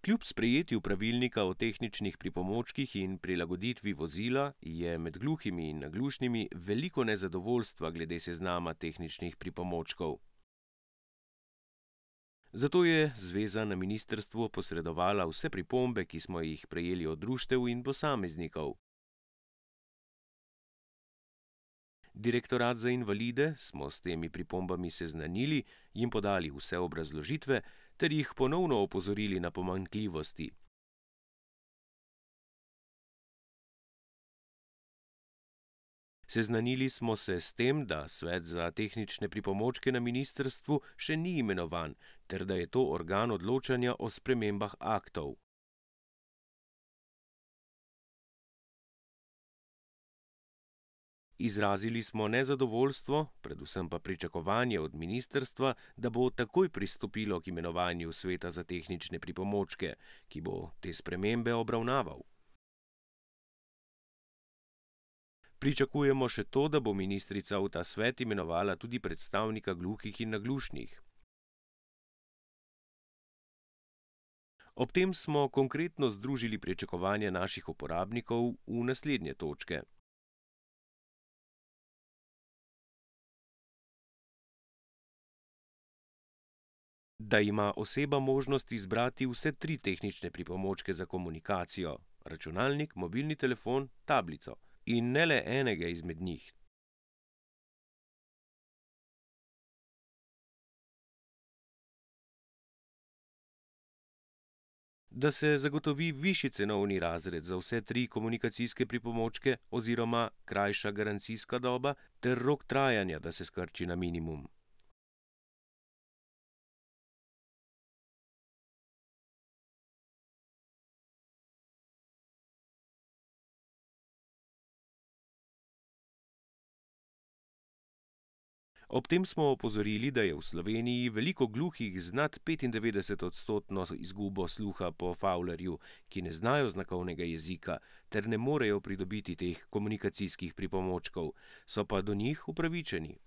Kljub sprejetju pravilnika o tehničnih pripomočkih in prilagoditvi vozila je med gluhimi in naglušnimi veliko nezadovoljstva glede seznama tehničnih pripomočkov. Zato je zveza na ministrstvu posredovala vse pripombe, ki smo jih prejeli od društev in posameznikov. Direktorat za invalide smo s temi pripombami seznanili, jim podali vse obrazložitve ter jih ponovno opozorili na pomanjkljivosti. Seznanili smo se s tem, da svet za tehnične pripomočke na ministrstvu še ni imenovan, ter da je to organ odločanja o spremembah aktov. Izrazili smo nezadovoljstvo, predvsem pa pričakovanje od ministrstva, da bo takoj pristopilo k imenovanju sveta za tehnične pripomočke, ki bo te spremembe obravnaval. Pričakujemo še to, da bo ministrica v ta svet imenovala tudi predstavnika gluhih in naglušnih. Ob tem smo konkretno združili pričakovanja naših uporabnikov v naslednje točke. Da ima oseba možnost izbrati vse 3 tehnične pripomočke za komunikacijo: računalnik, mobilni telefon, tablico, in ne le enega izmed njih. Da se zagotovi višji cenovni razred za vse 3 komunikacijske pripomočke oziroma krajša garancijska doba ter rok trajanja, da se skrči na minimum. Ob tem smo opozorili, da je v Sloveniji veliko gluhih z nad 95-odstotno izgubo sluha po Fowlerju, ki ne znajo znakovnega jezika ter ne morejo pridobiti teh komunikacijskih pripomočkov, so pa do njih upravičeni.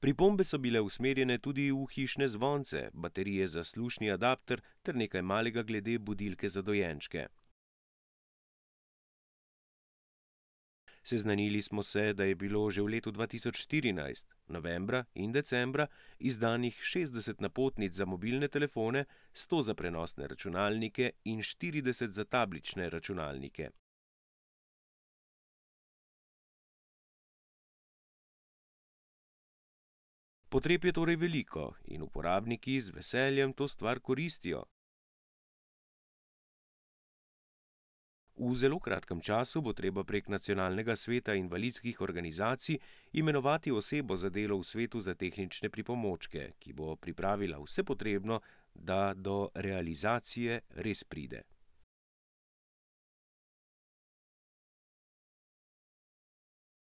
Pripombe so bile usmerjene tudi v hišne zvonce, baterije za slušni adapter ter nekaj malega glede budilke za dojenčke. Seznanili smo se, da je bilo že v letu 2014, novembra in decembra, izdanih 60 napotnic za mobilne telefone, 100 za prenosne računalnike in 40 za tablične računalnike. Potreb je torej veliko in uporabniki z veseljem to stvar koristijo. V zelo kratkem času bo treba prek Nacionalnega sveta invalidskih organizacij imenovati osebo za delo v svetu za tehnične pripomočke, ki bo pripravila vse potrebno, da do realizacije res pride.